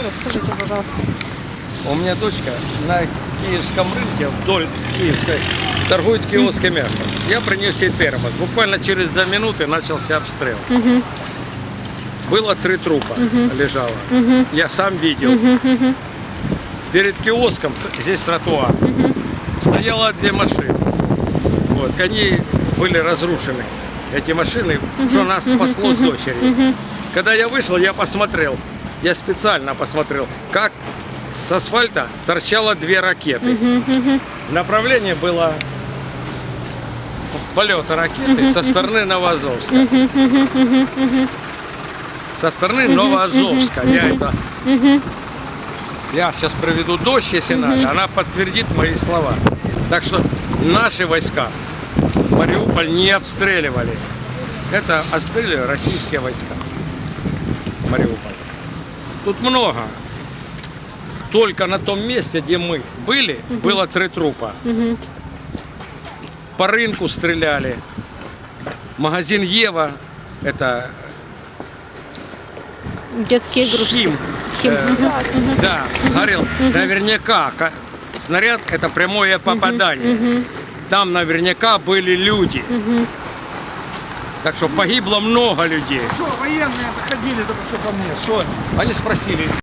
Расскажите, пожалуйста. У меня дочка на киевском рынке, вдоль Киевской, торгует киевским мясом. Я принес ей термос. Буквально через 2 минуты начался обстрел. Угу. Было 3 трупа лежало. Угу. Я сам видел. Угу. Перед киоском, здесь тротуар, стояло 2 машины. Вот, они были разрушены. Эти машины, что нас спасло с дочерью. Когда я вышел, я посмотрел. Я специально посмотрел, как с асфальта торчало 2 ракеты. Направление было полета ракеты со стороны Новоазовска. Со стороны Новоазовска. Я сейчас проведу дочь, если надо, она подтвердит мои слова. Так что наши войска Мариуполь не обстреливали. Это обстреливали российские войска. Мариуполь. Тут много. Только на том месте, где мы были, было 3 трупа. По рынку стреляли. Магазин Ева, это Детские игрушки. Да, горел. Наверняка снаряд — это прямое попадание. Там наверняка были люди. Так что погибло много людей. Что, военные заходили только что ко мне, что? Они спросили.